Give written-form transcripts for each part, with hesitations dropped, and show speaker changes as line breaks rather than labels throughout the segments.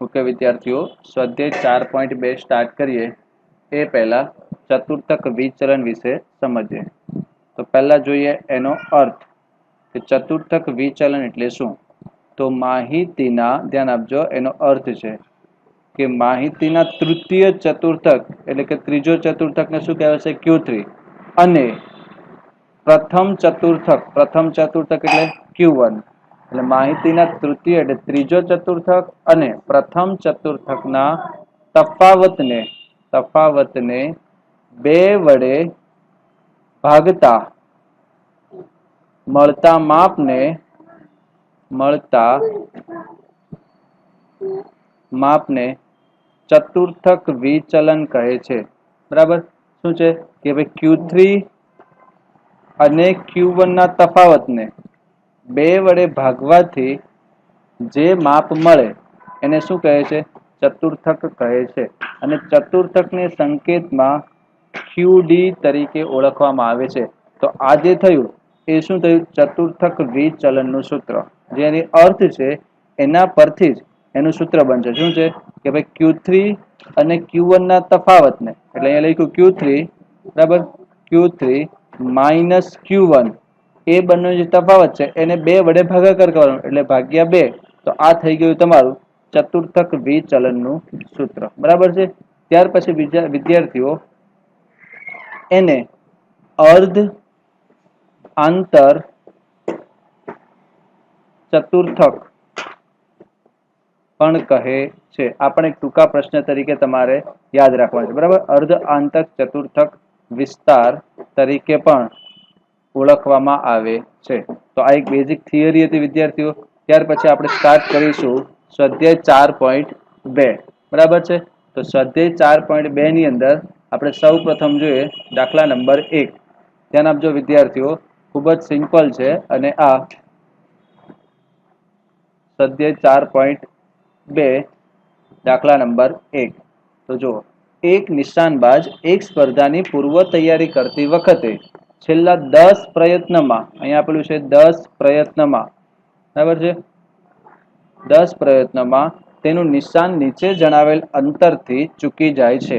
Okay વિદ્યાર્થીઓ, સ્વાધ્યાય 4.2 start કરીએ એ પહેલા ચતુર્થક વિચલન વિશે સમજીએ. તો પહેલા જોઈએ એનો અર્થ કે ચતુર્થક વિચલન એટલે શું. તો માહિતીના, ધ્યાન આપજો, એનો અર્થ છે કે માહિતીના તૃતીય ચતુર્થક એટલે કે ત્રીજો ચતુર્થકને શું કહેવાય છે? Q3. અને પ્રથમ ચતુર્થક એટલે Q1. એટલે માહિતીના તૃતીય એટલે ત્રીજો ચતુર્થક અને પ્રથમ ચતુર્થકના તફાવતને 2 વડે ભાગતા મળતા માપને ચતુર્થક વિચલન કહે છે. બરાબર? શું છે કે ભાઈ Q3 અને Q1 ના તફાવતને 2 વડે ભાગવાથી જે માપ મળે એને શું કહે છે? ચતુર્થક કહે છે. અને ચતુર્થકને સંકેતમાં QD તરીકે ઓળખવામાં આવે છે. તો આ જે થયું એ શું થયું? ચતુર્થક વિચલનનું સૂત્ર. જેની અર્થ છે એના પરથી જ એનું સૂત્ર બનશે. શું છે કે ભાઈ Q3 અને Q1 ના તફાવતને, એટલે અહીંયા લખ્યું Q3, બરાબર, Q3 માઇનસ Q1, એ બંને જે તફાવત છે એને 2 વડે ભાગાકાર કરવાનો, એટલે ભાગ્યા 2. તો આ થઈ ગયું તમારું ચતુર્થક વિચલનનું સૂત્ર. બરાબર છે? ત્યાર પછી વિદ્યાર્થીઓ એને અર્ધ આંતર ચતુર્થક પણ કહે છે. આ પણ એક ટૂંકા પ્રશ્ન તરીકે તમારે યાદ રાખવાનું છે. બરાબર? અર્ધ આંતર ચતુર્થક વિસ્તાર તરીકે પણ ઓળખવામાં આવે છે. તો આ એક બેઝિક થિયરી હતી વિદ્યાર્થીઓ. ત્યાર પછી આપણે સ્ટાર્ટ કરીશું સ્વાધ્યાય 4.2. બરાબર છે? તો સ્વાધ્યાય 4.2 ની અંદર આપણે સૌ પ્રથમ જોઈએ દાખલા નંબર 1. ધ્યાન આપજો વિદ્યાર્થીઓ, ખૂબ જ સિમ્પલ છે. અને આ સ્વાધ્યાય 4.2 દાખલા નંબર 1. તો જુઓ, એક નિશાનબાજ એક સ્પર્ધાની પૂર્વ તૈયારી કરતી વખતે છેલ્લા 10 પ્રયત્નમાં, અહીંયા આપેલું છે 10 પ્રયત્નમાં, બરાબર છે, 10 પ્રયત્નમાં તેનું નિશાન નીચે જણાવેલ અંતરથી ચૂકી જાય છે.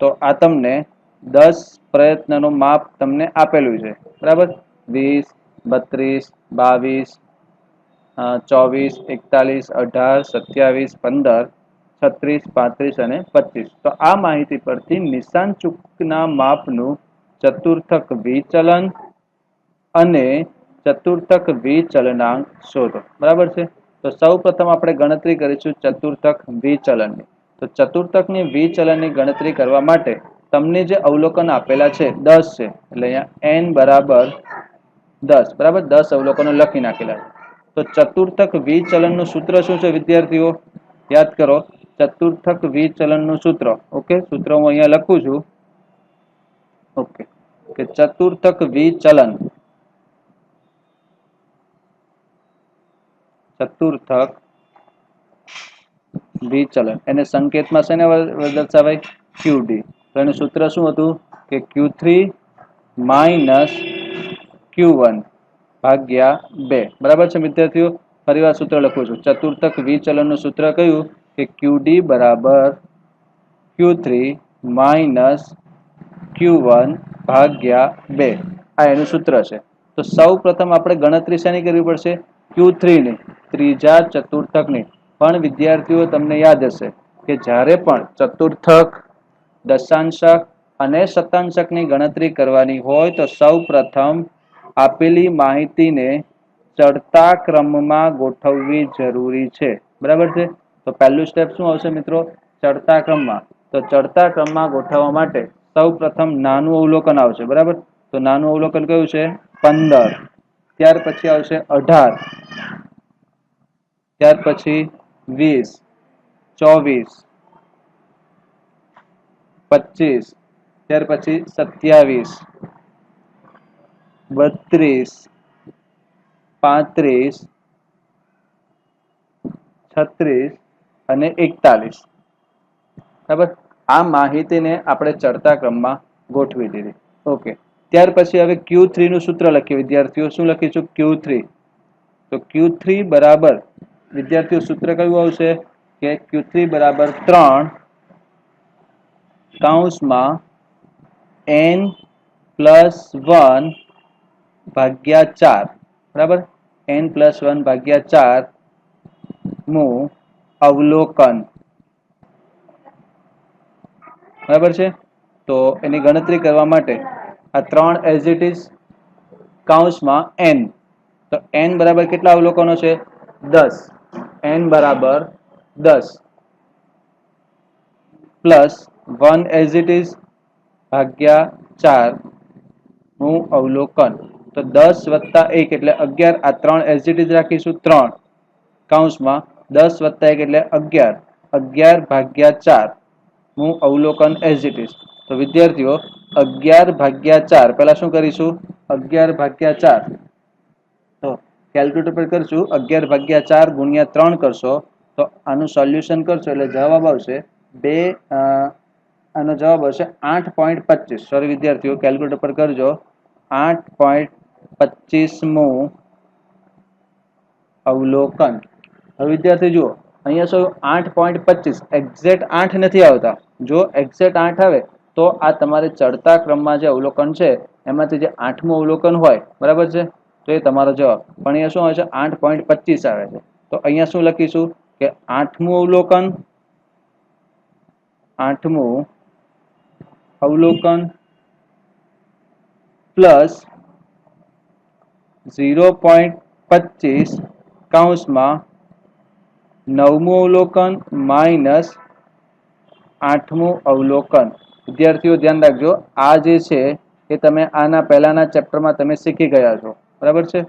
તો આ તમને 10 પ્રયત્નનું માપ તમને આપેલું છે. બરાબર? 20, 32, 22, 24, 41, 18, 27, 15, 36, 35 અને 25. તો આ માહિતી પરથી નિશાન ચૂકના માપનું ચતુર્થક વિચલન અને ચતુર્થક વિચલનાંક શોધો. બરાબર છે? તો સૌ પ્રથમ આપણે ગણતરી કરીશું ચતુર્થક વિચલનની. તો ચતુર્થકની વિચલનની ગણતરી કરવા માટે તમને જે અવલોકન આપેલા છે 10 છે. એટલે અહીંયા n બરાબર 10. બરાબર? 10 અવલોકનો લખી નાખેલા છે. તો ચતુર્થક વિચલનનું સૂત્ર શું છે વિદ્યાર્થીઓ? યાદ કરો, ચતુર્થક વિચલનનું સૂત્ર. ઓકે, સૂત્ર હું અહીંયા લખું છું. ઓકે, કે ચતુર્થક વિચલન, એને સંકેતમાં શેને દર્શાવાય? QD. તો એનું સૂત્ર શું હતું? કે Q3 માઇનસ Q1 ભાગ્યા 2. બરાબર છે વિદ્યાર્થીઓ? ફરીવાર સૂત્ર લખું છું. ચતુર્થક વિચલનનું સૂત્ર કયું? કે QD બરાબર Q3 માઇનસ Q1 ભાગ્યા 2. આ એનું સૂત્ર છે. તો સૌ પ્રથમ આપણે ગણતરી શેની કરવી પડશે? Q3 ની, ત્રીજા ચતુર્થકની. પણ વિદ્યાર્થીઓ તમને યાદ હશે કે જ્યારે પણ ચતુર્થક, દશાંશક અને શતાંશકની ગણતરી કરવાની હોય તો સૌ પ્રથમ આપેલી માહિતીને ચડતા ક્રમમાં ગોઠવવી જરૂરી છે. બરાબર છે? તો પહેલું સ્ટેપ શું આવશે મિત્રો? ચડતા ક્રમમાં. તો ચડતા ક્રમમાં ગોઠવવા માટે સૌ પ્રથમ નાનું અવલોકન આવશે. બરાબર? તો નાનું અવલોકન કયું છે? 15. ત્યાર પછી આવશે 18, ત્યાર પછી 20, 24, 25, ત્યાર પછી 27, 32, 35, 36 અને 41. બરાબર? આ માહિતીને આપણે ચડતા ક્રમમાં ગોઠવી દીધી. ઓકે, ત્યાર પછી હવે Q3 નું સૂત્ર લખીએ વિદ્યાર્થીઓ. શું લખીશું? Q3. તો Q3 બરાબર વિદ્યાર્થીઓ સૂત્ર કયું આવશે? કે Q3 બરાબર 3 કૌંસમાં n પ્લસ 1 ભાગ્યા 4 બરાબર n પ્લસ 1 ભાગ્યા 4 મું અવલોકન બરાબર છે. તો એની ગણતરી કરવા માટે આ 3 એઝ ઇટ ઇઝ કૌંસમાં n, તો n બરાબર કેટલા અવલોકનો છે? 10. n બરાબર 10 પ્લસ 1 એઝ ઇટ ઇઝ ભાગ્યા 4 નું અવલોકન. તો 10 વત્તા 1 એટલે 11. આ 3 એઝ ઇટ ઇઝ રાખીશું 3 કૌંસમાં 10 વત્તા 1 એટલે 11. 11 ભાગ્યા 4 નું અવલોકન એઝ ઇટ ઇઝ. તો વિદ્યાર્થીઓ 11 ભાગ્યા 4 પહેલા શું કરીશું? 11 ભાગ્યા 4 તો કેલ્ક્યુલેટર પર કરશું 11 ભાગ્યા 4 ગુણ્યા 3 કરશો તો આનું સોલ્યુશન કરશો એટલે જવાબ આવશે આનો જવાબ આવશે 8.25. સોરી વિદ્યાર્થીઓ, કેલ્ક્યુલેટર પર કરજો 8.25મું અવલોકન. હવે વિદ્યાર્થી જુઓ અહીંયા શું 8.25 એક્ઝેક્ટ 8 નથી આવતા. જો એક્ઝેક્ટ 8 આવે તો આ તમારે ચડતા ક્રમમાં જે અવલોકન છે એમાંથી જે 8મું અવલોકન હોય બરાબર છે તો એ તમારો જવાબ. પણ અહીંયા શું આવે છે? 8.25 આવે છે. તો અહીંયા શું લખીશું કે 8મું અવલોકન 8મું અવલોકન પ્લસ 0.25 કૌંસમાં 9મું અવલોકન માઇનસ 8મું અવલોકન. વિદ્યાર્થીઓ ધ્યાન રાખજો, આ જે છે એ તમે આના પહેલાના ચેપ્ટરમાં તમે શીખી ગયા છો બરાબર છે.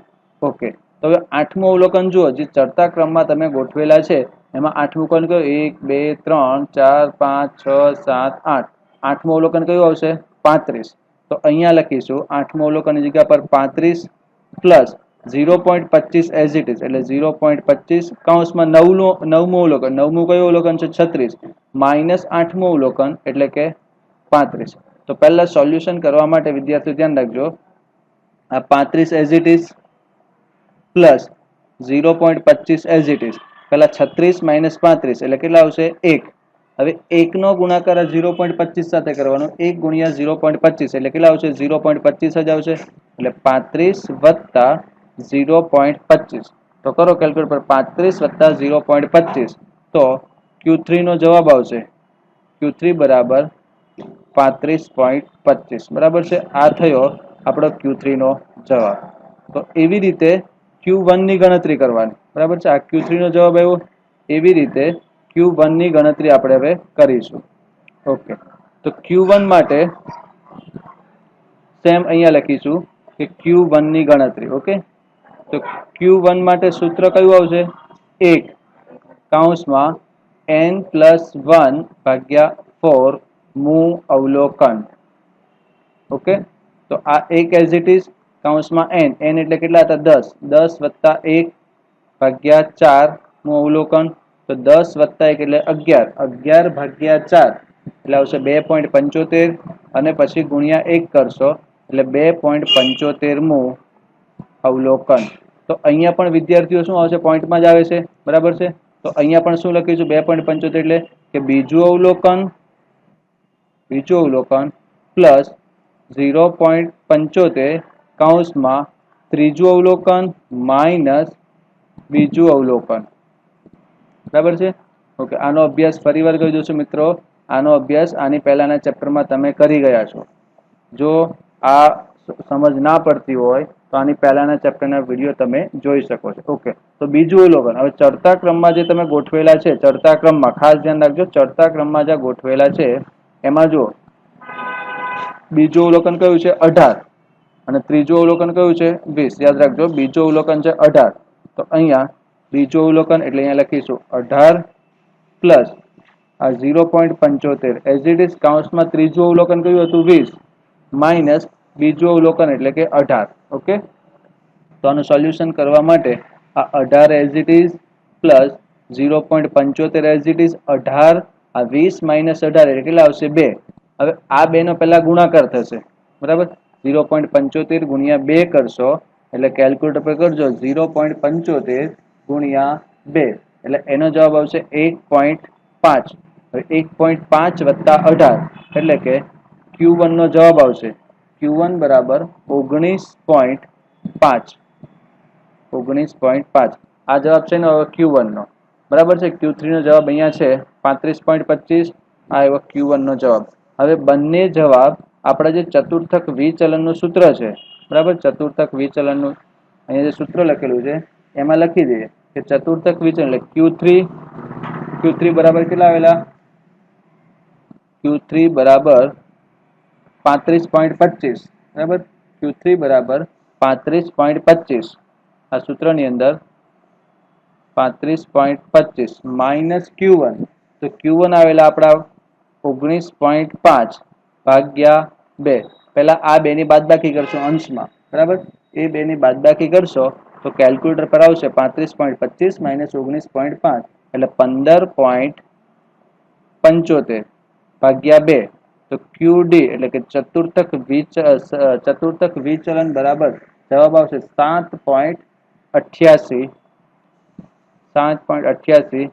ઓકે, તો હવે 8મું અવલોકન જુઓ, જે ચડતા ક્રમમાં તમે ગોઠવેલા છે એમાં 8મું અવલોકન કયું? 1 2 3 4 5 6 7 8. 8મું અવલોકન કયું આવશે? 35. તો અહીંયા લખીશું 8મું અવલોકનની જગ્યા પર 35 પ્લસ 0.25 એઝ ઇટ ઇઝ એટલે 0.25 કૌંસમાં 9મું અવલોકન. 9મું કયું અવલોકન છે? 36 માઇનસ 8મું અવલોકન એટલે કે 35. તો પહેલા સોલ્યુશન કરવા માટે વિદ્યાર્થીઓ ધ્યાન રાખજો, આ 35 as it is plus 0.25 as it is. પહેલા 36 માઇનસ 35 એટલે કેટલા આવશે? 1. હવે 1 નો ગુણાકાર 0.25 સાથે કરવાનો. 1 ગુણ્યા 0.25 એટલે કેટલા આવશે? 0.25 જ આવશે. એટલે 35 વત્તા 0.25. તો કરો કેલ્ક્યુલેટર પર 35 વત્તા 0.25 તો Q3 નો જવાબ આવશે Q3 બરાબર 35.25 બરાબર છે. આ થયો આપણો Q3 નો જવાબ. તો એવી રીતે Q1 ની ગણતરી કરવાની બરાબર છે. આ Q3 નો જવાબ આવ્યો. એવી રીતે Q1 ની ગણતરી આપણે હવે કરીશું. ઓકે, તો Q1 માટે સેમ અહીંયા લખીશું કે Q1 ની ગણતરી. ઓકે, તો Q1 માટે સૂત્ર કયું આવશે? 1 કૌંસમાં n પ્લસ 1 ભાગ્યા 4 મું અવલોકન. ઓકે, તો આ 1 એઝ ઇટ ઇઝ કૌંસમાં n એટલે કેટલા હતા? 10. 10 વત્તા 1 ભાગ્યા 4 મું અવલોકન. તો 10 વત્તા 1 એટલે 11. 11 ભાગ્યા 4 એટલે આવશે 2.75 અને પછી ગુણ્યા 1 કરશો એટલે 2.75મું અવલોકન. તો અહીંયા પણ વિદ્યાર્થીઓ શું આવશે? પોઈન્ટમાં જ આવે છે બરાબર છે. તો અહીંયા પણ શું લખીશું? 2.75 એટલે કે બીજું અવલોકન પ્લસ 0.75 કૌંસમાં ત્રીજું અવલોકન માઇનસ બીજું અવલોકન બરાબર છે. ઓકે, આનો અભ્યાસ ફરીવાર કરી દો મિત્રો. આનો અભ્યાસ આની પહેલાના ચેપ્ટરમાં તમે કરી ગયા છો. જો આ સમજ ના પડતી હોય તો આની પહેલાના ચેપ્ટરના વિડીયો તમે જોઈ શકો છો. ઓકે, તો બીજું અવલોકન. હવે ચડતા ક્રમમાં જે તમે ગોઠવેલા છે, ચડતા ક્રમમાં ખાસ ધ્યાન રાખજો, ચડતા ક્રમમાં જે ગોઠવેલા છે એમાં જો બીજું અવલોકન કયું છે? 18 અને ત્રીજું અવલોકન કયું છે? 20. યાદ રાખજો, બીજું અવલોકન છે 18. તો અહીંયા બીજું અવલોકન એટલે અહીંયા લખીશું 18 પ્લસ આ 0.75 એઝ ઇટ ઇઝ કૌંસમાં ત્રીજું અવલોકન કયું હતું? 20 માઇનસ બીજું અવલોકન એટલે કે 18. ઓકે, તો આનું સોલ્યુશન કરવા માટે આ 18 as it is plus 0.75 as it is 18 આ 20 માઇનસ 18 એટલે કેટલા આવશે? 2. હવે આ બે નો પહેલા ગુણાકાર થશે બરાબર. 0.75 ગુણ્યા 2 કરશો એટલે કેલ્ક્યુલેટર પર કરજો 0.75 ગુણ્યા 2 એટલે એનો જવાબ આવશે 1.5. હવે 1.5 વત્તા 18 એટલે કે Q1 નો જવાબ આવશે Q1 બરાબર 19.5. 19.5 આ જવાબ છે ને હવે Q1 નો, બરાબર છે. Q3 નો જવાબ અહીંયા છે 35.25. આ એવો Q1 નો જવાબ. હવે બંને જવાબ આપણા જે ચતુર્થક વિચલનનું સૂત્ર છે, બરાબર, ચતુર્થક વિચલનનું અહીંયા જે સૂત્ર લખેલું છે એમાં લખી દઈએ કે ચતુર્થક વિચલન એટલે Q3 બરાબર કેટલા આવેલા? Q3 બરાબર 35.25, બરાબર. Q3 બરાબર 35.25. આ સૂત્રની અંદર 35.25 માઇનસ Q1, તો Q1 આવેલા આપણા 19.5 ભાગ્યા 2. પહેલા આ બેની બાદબાકી કરશો અંશમાં, બરાબર. એ બેની બાદબાકી કરશો તો કેલ્ક્યુલેટર પર આવશે 35.25 માઇનસ 19.5 એટલે 15.75 ભાગ્યા 2. તો QD એટલે કે ચતુર્થક વિચલન બરાબર જવાબ આવશે 7.88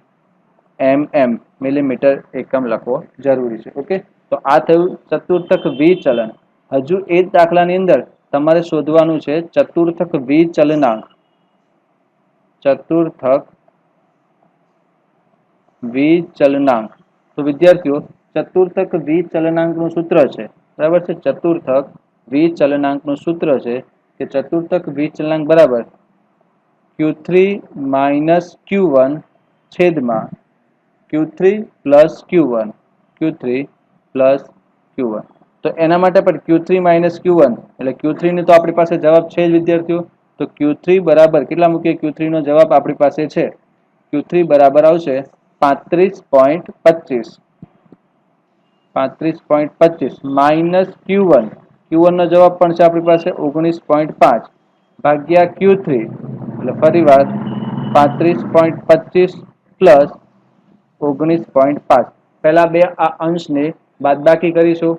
mm મિલીમીટર એકમ લખવો જરૂરી છે. ઓકે, તો આ થયું ચતુર્થક વિચલન. હજુ એ જ દાખલાની અંદર તમારે શોધવાનું છે ચતુર્થક વિચલનાંક. ચતુર્થક વિચલનાંક. તો વિદ્યાર્થીઓ, ચતુર્થક વિચલનાંકનું સૂત્ર છે, બરાબર છે. ચતુર્થક વિચલનાંકનું સૂત્ર છે કે ચતુર્થક વિચલનાંક બરાબર Q3 માઇનસ Q1 છેદમાં Q3 plus Q1. Q3 plus Q1. તો એના માટે પણ Q3 માઇનસ Q1 એટલે Q3 ની તો આપણી પાસે જવાબ છે જ વિદ્યાર્થીઓ. તો Q3 બરાબર કેટલા મૂકીએ? Q3 નો જવાબ આપણી પાસે છે. Q3 બરાબર આવશે 35.25. 35.25 માઇનસ Q1. Q1 નો જવાબ પણ છે આપણી પાસે 19.5 ભાગ્યા Q3 એટલે ફરી વાર 35.25 પ્લસ 19.5. પહેલા બે આ અંશને બાદબાકી કરીશું,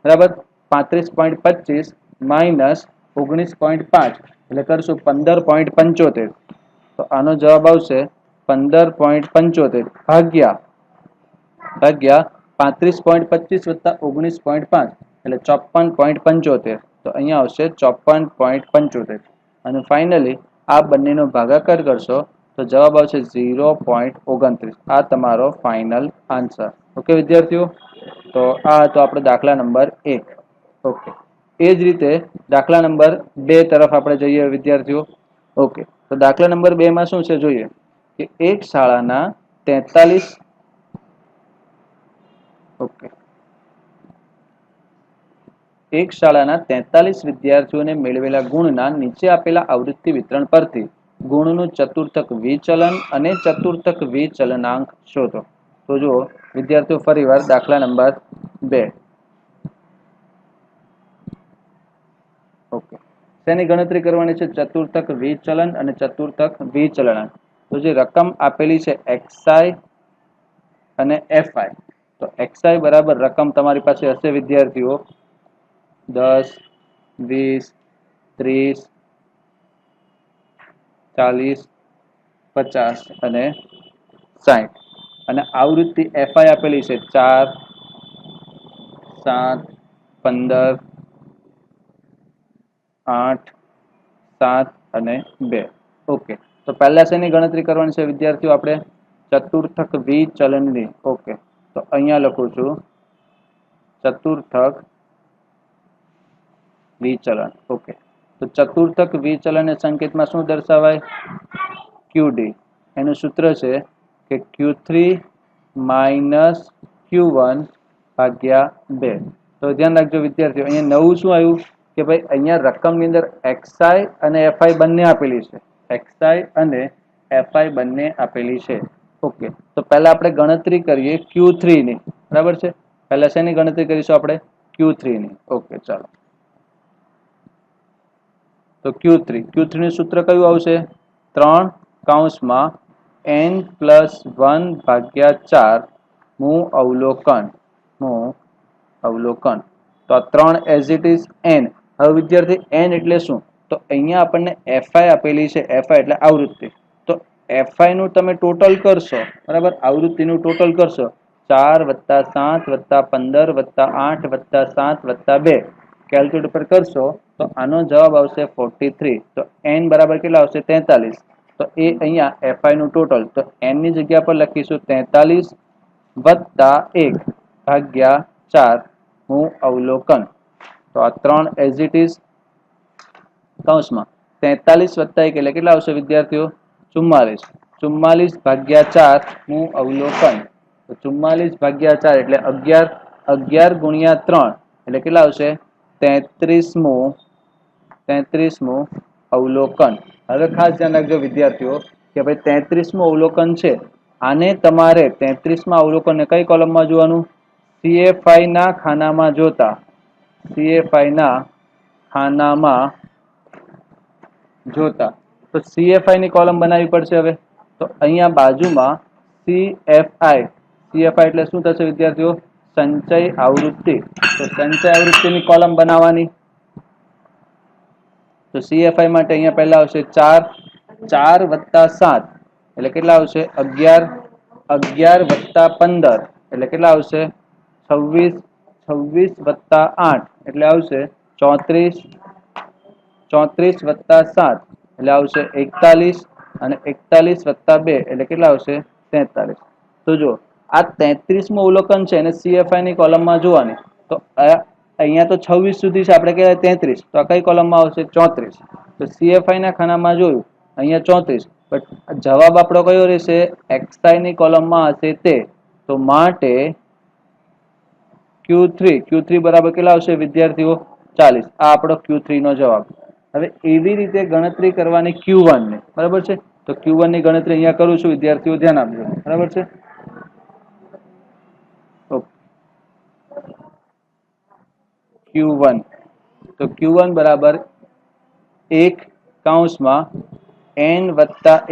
બરાબર. 35.25 માઇનસ 19.5 એટલે કરશું 15.75. તો આનો જવાબ આવશે 15.75 ભાગ્યા 35.25 વત્તા 19.5 એટલે 54.75. તો અહીંયા આવશે 54.75. અને ફાઇનલી આ બંનેનો ભાગાકાર કરશો તો જવાબ આવશે 0.29. આ તમારો ફાઇનલ આન્સર. ઓકે વિદ્યાર્થીઓ, તો આ હતો આપણો દાખલા નંબર 1. ઓકે, એ જ રીતે દાખલા નંબર 2 તરફ આપણે જઈએ વિદ્યાર્થીઓ. ઓકે, તો દાખલા નંબર 2 માં શું છે જોઈએ કે એક શાળાના 43 ઓકે એક શાળાના 43 વિદ્યાર્થીઓને મેળવેલા ગુણના નીચે આપેલા આવૃત્તિ વિતરણ પરથી ગુણનું ચતુર્થક વિચલન અને ચતુર્થક વિચલનાંક શોધો. તો જુઓ વિદ્યાર્થીઓ, ફરીવાર દાખલા નંબર 2. ઓકે, શેની ગણતરી કરવાની છે? ચતુર્થક વિચલન અને ચતુર્થક વિચલનાંક. તો જે રકમ આપેલી છે xi અને fi, તો xi બરાબર રકમ તમારી પાસે હશે વિદ્યાર્થીઓ 10, 20, 30, 40, 50 અને 60. અને આવૃત્તિ fi આપેલી છે 4, 7, 15, 8, 7 અને 2. ઓકે, તો પહેલા શેની ગણતરી કરવાની છે વિદ્યાર્થીઓ? આપણે ચતુર્થક વિચલનની. ઓકે, તો અહીંયા લખું છું ચતુર્થક વિચલન. ઓકે, તો ચતુર્થક વિચલન સંકેતમાં શું દર્શાવાય? QD. એનું સૂત્ર છે કે Q3 માઇનસ Q1 ભાગ્યા 2. તો ધ્યાન રાખજો વિદ્યાર્થીઓ, અહીંયા નવું શું આવ્યું કે ભાઈ અહીંયા રકમની અંદર xi અને fi બંને આપેલી છે. xi અને fi બંને આપેલી છે. ઓકે, તો પહેલા આપણે ગણતરી કરીએ Q3 ની, બરાબર છે. પહેલા શેની ગણતરી કરીશું આપણે? Q3 ની. ઓકે, ચાલો. તો Q3 નું સૂત્ર કયું આવશે? 3 કૌંસમાં n પ્લસ 1 ભાગ્યા 4 મું અવલોકન. તો આ 3 એઝ ઇટ ઇઝ n. હવે વિદ્યાર્થી n એટલે શું? તો અહીંયા આપણને fi આપેલી છે. fi એટલે આવૃત્તિ. તો એફઆઈ નું તમે ટોટલ કરશો, બરાબર, આવૃત્તિનું ટોટલ કરશો 4 + 7 + 15 + 8 + 7 + 2 કેલ્ક્યુલેટર પર કરશો તો આનો જવાબ આવશે 43. તો n બરાબર કેટલા આવશે? 43. તો એ અહીંયા એફઆઈ નું ટોટલ, તો n ની જગ્યા પર લખીશું 43 + 1 ભાગ્યા 4 હું અવલોકન. તો આ 3 એઝ ઇટ ઇઝ કૌંસમાં 43 + 1 એટલે કેટલા આવશે વિદ્યાર્થીઓ? 44. 44 ભાગ્યા 4 હું અવલોકન. તો 44 ભાગ્યા 4 એટલે 11. 11 ગુણ્યા 3 એટલે કેટલા આવશે? 33મું અવલોકન. હવે ખાસ ધ્યાન રાખજો વિદ્યાર્થીઓ કે ભાઈ 33મું અવલોકન છે, આને તમારે 33માં અવલોકનને કઈ કોલમમાં જોવાનું? CFI ના ખાનામાં જોતા. CFI ના ખાનામાં જોતા. તો CFI ની કોલમ બનાવવી પડશે. હવે તો અહીંયા બાજુમાં CFI એટલે શું થશે વિદ્યાર્થીઓ? સંચય આવૃત્તિ. તો સંચય આવૃત્તિની કોલમ બનાવવાની. તો CFI માટે અહીંયા પહેલા આવશે 4 + 7 એટલે કેટલા આવશે? 11. 11 + 15 એટલે કેટલા આવશે? 26. 26 + 8 એટલે આવશે 34. 34 + 7 એટલે આવશે 41 અને 41 + 2 એટલે કેટલા આવશે? 43. તો જો આ 33મું અવલોકન છે અને CFI ની કોલમમાં જોવાની. તો અહીંયા તો 26 સુધી છે, આપણે કહેવાય 33. તો આ કઈ કોલમમાં આવશે? 34. તો CFI ના ખાનામાં જોયું અહીંયા 34, બટ જવાબ આપણો કયો રહેશે? XI ની કોલમમાં હશે તે. તો માટે Q3 બરાબર કેટલા આવશે વિદ્યાર્થીઓ? 40. આ આપણો Q3 નો જવાબ. હવે એવી રીતે ગણતરી કરવાની Q1 ની, બરાબર છે? તો Q1 ની ગણતરી અહીંયા કરું છું વિદ્યાર્થીઓ, ધ્યાન આપજો, બરાબર છે? તો Q1, તો Q1 બરાબર 1 કૌંસમાં n +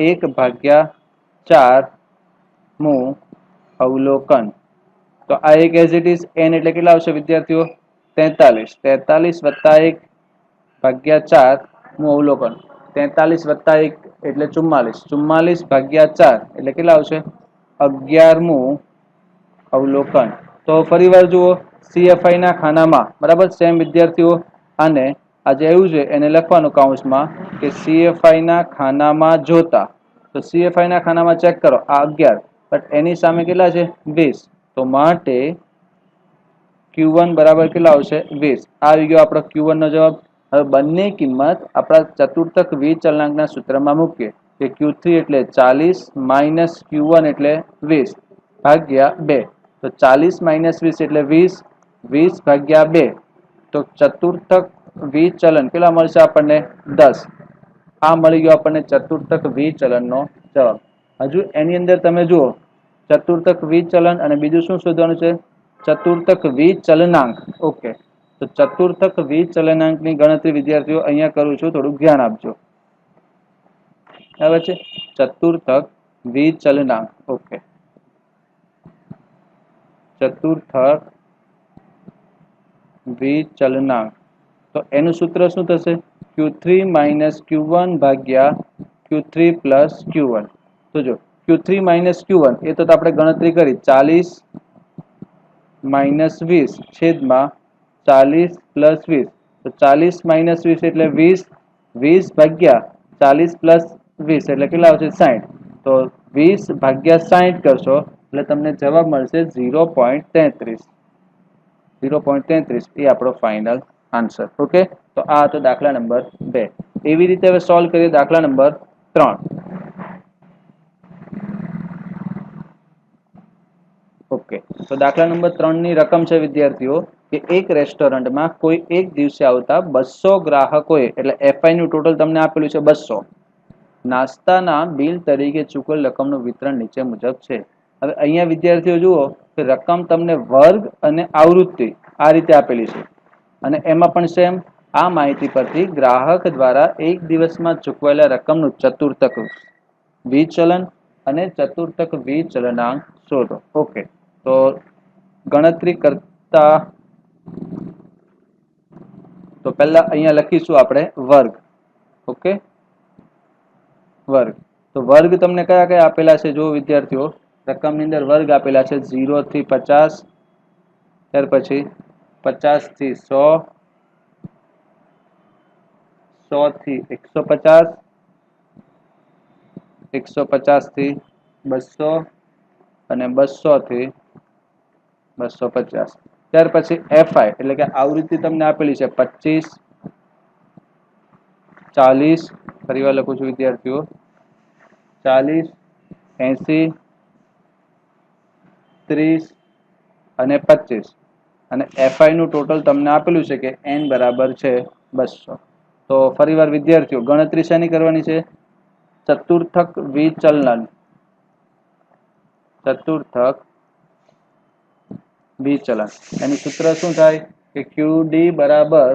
1 ભાગ્યા 4 મું અવલોકન. તો આ એક એઝ ઇટ ઇઝ n એટલે કેટલા આવશે વિદ્યાર્થીઓ? 43. 43 + 1 ભાગ્યા 4 નું અવલોકન. 43 + 1 એટલે 44. 44 ભાગ્યા 4 એટલે કેટલા આવશે? 11મું અવલોકન. તો ફરી વાર જુઓ, CFI ના ખાનામાં, બરાબર સેમ વિદ્યાર્થીઓ, અને આ જે આવ્યું છે એને લખવાનું કૌંસમાં કે CFI ના ખાનામાં જોતા. તો CFI ના ખાનામાં ચેક કરો, આ 11, બટ એની સામે કેટલા છે? 20. તો માટે Q1 બરાબર કેટલા આવશે? 20. આવી ગયો આપણો Q1 નો જવાબ. હવે બંને કિંમત આપણા ચતુર્થક વિચલનાંકના સૂત્રમાં મૂકીએ કે Q3 એટલે 40 - Q1 એટલે 20 ભાગ્યા 2. તો 40 - 20 એટલે 20. 20 ભાગ્યા 2. તો ચતુર્થક વિચલન કેટલા મળશે આપણને? 10. આ મળી ગયો આપણને ચતુર્થક વિચલનનો જવાબ. હજુ એની અંદર તમે જુઓ, ચતુર્થક વિચલન અને બીજું શું શોધવાનું છે? ચતુર્થક વિચલનાંક. ઓકે, તો ચતુર્થક વિચલનાંકની ગણતરી વિદ્યાર્થીઓ અહીંયા કરું છું, થોડુંક ધ્યાન આપજો. બરાબર છે? ચતુર્થક વિચલનાંક. ઓકે, ચતુર્થક વિચલનાંક. તો એનું સૂત્ર શું થશે? Q3 - Q1 ભાગ્યા Q3 + Q1. તો જો Q3 - Q1 એ તો આપણે ગણતરી કરી 40 - 20 છેદમાં 40 + 20. તો 40 - 20 એટલે 20. 20 ભાગ્યા 40 + 20 એટલે કેટલા આવશે? 60. તો 20 ભાગ્યા 60 કરશો એટલે તમને જવાબ મળશે 0.33. 0.33 એ આપણો ફાઇનલ આન્સર. ઓકે, તો આ હતો દાખલા નંબર 2. એવી રીતે હવે સોલ્વ કરીએ દાખલા નંબર 3. ઓકે, તો દાખલા નંબર 3 ની રકમ છે વિદ્યાર્થીઓ કે એક રેસ્ટોરન્ટમાં કોઈ એક દિવસે આવતા 200 ગ્રાહકોએ, એટલે એફઆઈ નું ટોટલ તમને આપેલું છે 200, નાસ્તાના બિલ તરીકે ચૂકવેલ રકમનું વિતરણ નીચે મુજબ છે. હવે અહીંયા વિદ્યાર્થીઓ જુઓ કે રકમ તમને વર્ગ અને આવૃત્તિ આ રીતે આપેલી છે, અને એમાં પણ સેમ આ માહિતી પરથી ગ્રાહક દ્વારા એક દિવસમાં ચૂકવાયેલા રકમનું ચતુર્થક વિચલન અને ચતુર્થક વિચલનાંક શોધો. ઓકે, તો ગણતરી કરતા તો પહેલા અહીંયા લખીશું આપણે વર્ગ. ઓકે, વર્ગ. તો વર્ગ તમને કયા કયા આપેલા છે જો વિદ્યાર્થીઓ, રકમની અંદર વર્ગ આપેલા છે 0 થી 50, ત્યાર પછી 50 થી 100, 100 થી 150, 150 થી 200 અને 200 થી 250. ત્યાર પછી એફઆઈ એટલે કે આવૃત્તિ તમને આપેલી છે 25, 40, ફરીવાર લખું છું વિદ્યાર્થીઓ, 40, 80, 30 અને 25. અને એફઆઈ નું ટોટલ તમને આપેલું છે કે n બરાબર છે 200. તો ફરીવાર વિદ્યાર્થીઓ ગણતરી શેની કરવાની છે? ચતુર્થક વિચલન, ચતુર્થક વિચલન. એનું સૂત્ર શું થાય કે QD બરાબર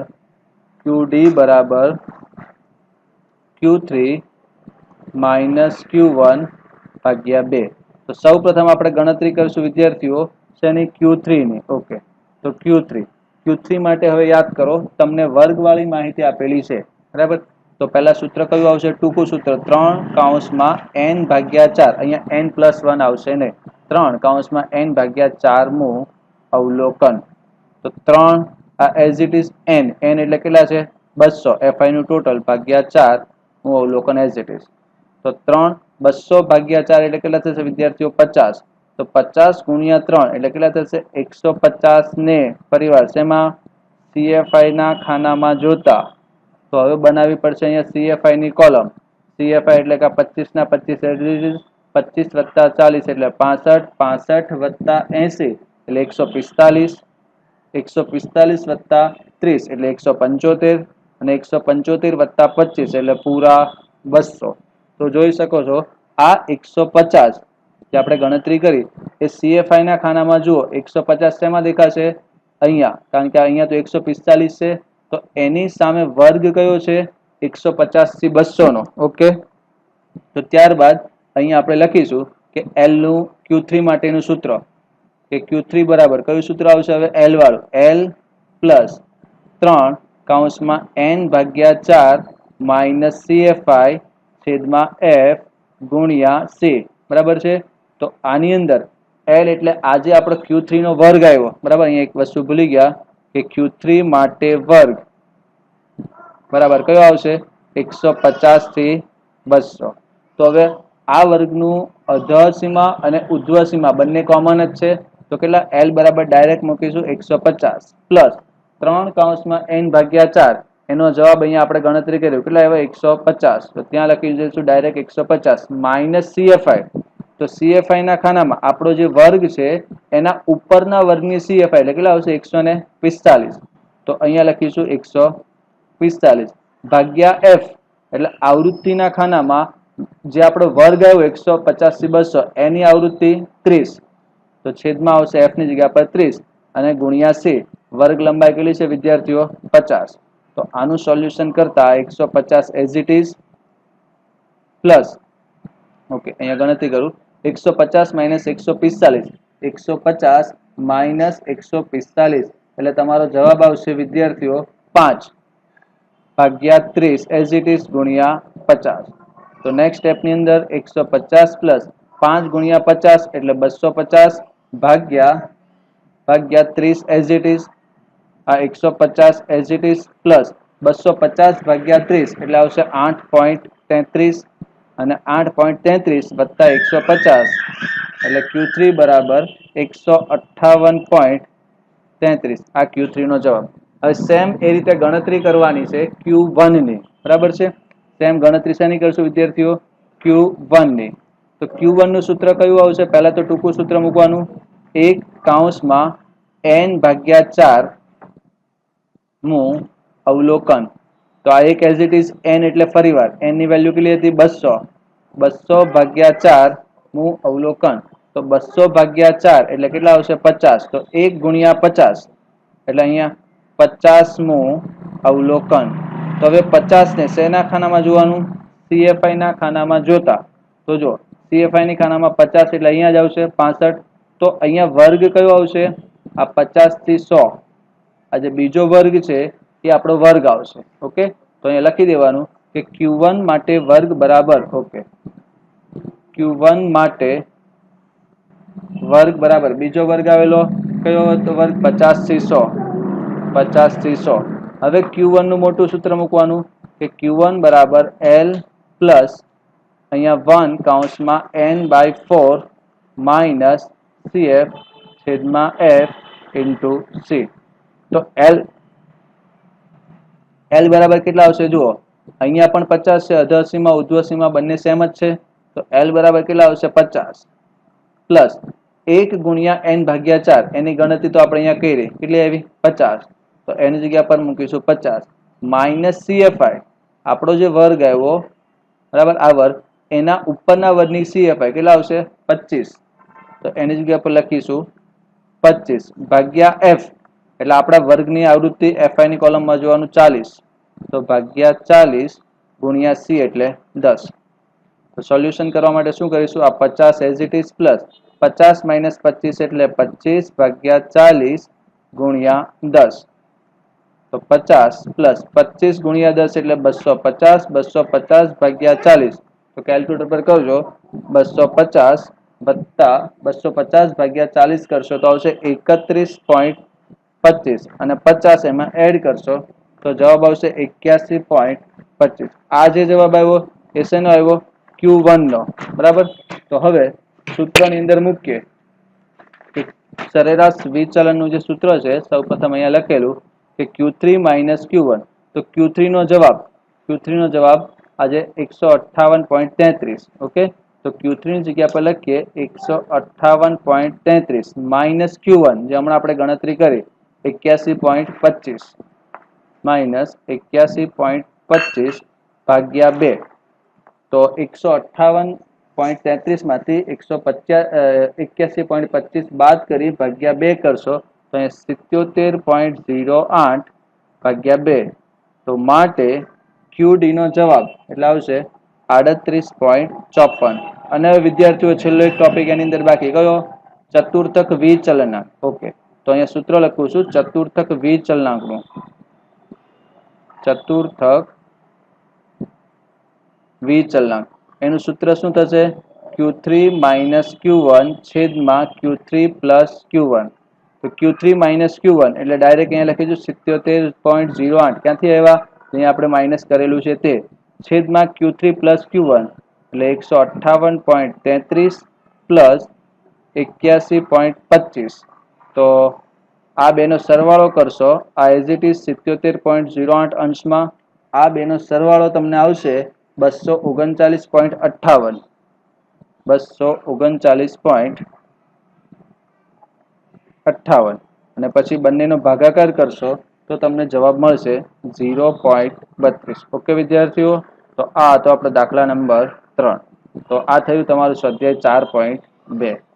Q3 માઇનસ Q1 ભાગ્યા 2. તો સૌ પ્રથમ આપણે ગણતરી કરીશું વિદ્યાર્થીઓ શેની? Q3 ની. ઓકે, તો Q3 માટે હવે યાદ કરો, તમને વર્ગવાળી માહિતી આપેલી છે, બરાબર? તો પહેલા સૂત્ર કયું આવશે? ટૂંકું સૂત્ર 3 કૌંસમાં n ભાગ્યા 4, અહીંયા n+1 આવશે ને, 3 કૌંસમાં n ભાગ્યા 4 મું અવલોકન. તો 3 આ એઝ ઇટ ઇઝ n એટલે કેટલા છે? 200. fi નું ટોટલ ભાગ્યા 4 હું અવલોકન એઝ ઇટ ઇઝ. તો 3 200 ભાગ્યા 4 એટલે કેટલા થશે વિદ્યાર્થીઓ? 50. તો 50 ગુણ્યા 3 એટલે કેટલા થશે? 150 ને ફરીવાર શેમાં? CFI ના ખાનામાં જોતા. તો હવે બનાવવી પડશે અહીંયા CFI ની કોલમ. CFI એટલે કે 25 ના 25 25 વત્તા 40 એટલે 65, 65 વત્તા 80 એટલે 145, 145 વત્તા 30 એટલે 175 અને 175 વત્તા 25 એટલે પૂરા 200. તો જોઈ શકો છો આ 150 જે આપણે ગણતરી કરી એ CFI ના ખાનામાં જુઓ 150 શેમાં દેખાશે? અહીંયા, કારણ કે અહીંયા તો 145 છે, તો એની સામે વર્ગ કયો છે? 150 થી 200 નો. ઓકે, તો ત્યારબાદ અહીંયા આપણે લખીશું કે L નું Q3 માટેનું સૂત્ર કે Q3 બરાબર કયું સૂત્ર આવશે હવે? L વાળું, L પ્લસ 3 કૌંસમાં n ભાગ્યા 4 માઇનસ CFI છેદમાં f ગુણ્યા c. બરાબર છે? તો આની અંદર L એટલે આજે આપણો Q3 નો વર્ગ આવ્યો, બરાબર? અહીંયા એક વસ્તુ ભૂલી ગયા કે Q3 માટે વર્ગ બરાબર કયો આવશે? 150 થી 200. તો હવે આ વર્ગનું અધઃસીમા અને ઉધ્વસીમા બંને કોમન જ છે, તો કેટલા? L બરાબર ડાયરેક્ટ મૂકીશું 150 પ્લસ 3 કૌંસમાં n ભાગ્યા 4 એનો જવાબ અહીંયા આપણે ગણતરી કર્યું કેટલા આવ્યા? 150. તો ત્યાં લખી દઈશું ડાયરેક્ટ 150 માઇનસ CFI. તો CFI ના ખાનામાં આપણો જે વર્ગ છે એના ઉપરના વર્ગની CFI એટલે કેટલા આવશે? 145. તો અહીંયા લખીશું 145 ભાગ્યા f એટલે આવૃત્તિના ખાનામાં જે આપણો વર્ગ આવ્યો 150 થી 200 એની આવૃત્તિ 30. તો છેદમાં આવશે f ની જગ્યા પર 30 અને ગુણ્યા c. વર્ગ લંબાઈ કેટલી છે વિદ્યાર્થીઓ? 50. તો આનું સોલ્યુશન કરતા 150 as it is plus, okay અહીંયા ગણતરી કરું, 150 માઇનસ 145, 150 માઇનસ 145 એટલે તમારો જવાબ આવશે વિદ્યાર્થીઓ 5 ભાગ્યા 30 એઝ ઇટ ઇઝ ગુણ્યા 50. તો નેક્સ્ટ સ્ટેપની અંદર 150 પ્લસ 5 ગુણ્યા 50 એટલે 250 ભાગ્યા 30 એઝ ઇટ ઇઝ. આ 150 એઝ ઇટ ઇઝ પ્લસ 250 ભાગ્યા 30 એટલે આવશે 8.33 અને 8.33 વત્તા 150 એટલે Q3 બરાબર 158.33. આ Q3 નો જવાબ. હવે સેમ એ રીતે ગણતરી કરવાની છે Q1 ની, બરાબર છે? સેમ ગણતરી શેની કરશું વિદ્યાર્થીઓ? Q1 ની. તો Q1 નું સૂત્ર કયું આવશે? પહેલા તો ટૂંકું સૂત્ર મૂકવાનું, 1 કૌંસમાં n ભાગ્યા 4 નું અવલોકન. તો આ એક એઝ ઇટ ઇઝ n એટલે ફરીવાર n ની વેલ્યુ કેટલી હતી? 200. 200 ભાગ્યા 4 નું અવલોકન. તો 200 ભાગ્યા 4 એટલે કેટલા આવશે? 50. તો 1 ગુણ્યા 50 એટલે અહીંયા 50મું અવલોકન. તો હવે 50 ને શેના ખાનામાં જોવાનું? CFI ના ખાનામાં જોતા. તો જો CFI ની ખાનામાં 50 એટલે અહીંયા જ આવશે 65. તો અહીંયા વર્ગ કયો આવશે? આ 50 થી 100. આ જે બીજો વર્ગ છે એ આપણો વર્ગ આવશે. ઓકે, તો અહીંયા લખી દેવાનું કે Q1 માટે વર્ગ બરાબર, ઓકે, Q1 માટે વર્ગ બરાબર બીજો વર્ગ આવેલો કયો હતો વર્ગ 50 થી 100 50 થી 100 હવે Q1 નું મોટું સૂત્ર મૂકવાનું કે Q1 બરાબર L પ્લસ અહીંયા 1 કૌંસમાં n/4 માઇનસ CF છેદમાં F ઇન્ટુ C તો L બરાબર કેટલા આવશે જુઓ અહીંયા પણ 50 છે અધર સીમા ઉર્ધ્વ સીમા બંને સેમ જ છે તો L બરાબર કેટલા આવશે 50 પ્લસ 1 ગુણ્યા n ભાગ્યા 4 એની ગણતરી તો આપણે અહીંયા કરી કેટલી આવી 50 તો એની જગ્યા પર મૂકીશું 50 માઇનસ CFI આપણો જે વર્ગ આવ્યો બરાબર આ વર્ગ એના ઉપરના વર્ગની CFI કેટલા આવશે 25 તો એની જગ્યા પર લખીશું 25 ભાગ્યા F એટલે આપણા વર્ગની આવૃત્તિ FI ની કોલમમાં જોવાનું 40 તો ભાગ્યા 40 ગુણ્યા C એટલે 10 તો સોલ્યુશન કરવા માટે શું કરીશું આ 50 as it is plus 50 minus 25 એટલે 25 ભાગ્યા 40 ગુણ્યા 10 તો 50 પ્લસ 25 ગુણ્યા 10 એટલે 250 250 ભાગ્યા 40 તો કેલ્ક્યુલેટર પર કરજો 250 વત્તા 250 ભાગ્યા 40 કરશો તો આવશે 31.25 અને 50 એમાં એડ કરશો તો જવાબ આવશે 81.25 આ જે જવાબ આવ્યો એ શેનો આવ્યો Q1 નો બરાબર તો હવે સૂત્રની અંદર મૂકીએ કે સરેરાશ વિચલનનું જે સૂત્ર છે સૌપ્રથમ અહીંયા લખેલું કે Q3 માઇનસ Q1 તો Q3 નો જવાબ આજે 158.33 ઓકે તો Q3 ની જગ્યા પર લખીએ 158.33 માઇનસ Q1 જે હમણાં આપણે ગણતરી કરી 81.25 માઇનસ 81.25 ભાગ્યા 2 તો 158.33 માંથી 81.25 બાદ કરી ભાગ્યા 2 કરશો તો 77.08 ભાગ્યા 2 તો માટે QD નો જવાબ એટલે આવશે 38.54 અને હવે વિદ્યાર્થીઓ છેલ્લો એક ટોપિક એની અંદર બાકી કયો ચતુર્થક વિચલનાંક ઓકે તો અહીંયા સૂત્ર લખું છું ચતુર્થક વિચલનાંકનું ચતુર્થક વિચલનાંક એનું સૂત્ર શું થશે Q3 માઇનસ Q1 છેદમાં Q3 પ્લસ Q1 તો Q3 માઇનસ Q1 એટલે ડાયરેક્ટ અહીંયા લખીશું 77.08 ક્યાંથી આવ્યા અહીંયા આપણે માઇનસ કરેલું છે તે છેદમાં Q3 પ્લસ Q1 એટલે 158.33 પ્લસ 81.25 તો આ બેનો સરવાળો કરશો આ એઝ ઇટ ઇઝ 77.08 અંશમાં આ બેનો સરવાળો તમને આવશે 239.58 અને પછી બંનેનો ભાગાકાર કરશો તો તમને જવાબ મળશે 0.32 ઓકે વિદ્યાર્થીઓ તો આ હતો આપણો દાખલા નંબર 3 તો આ થયું તમારું સ્વાધ્યાય 4.2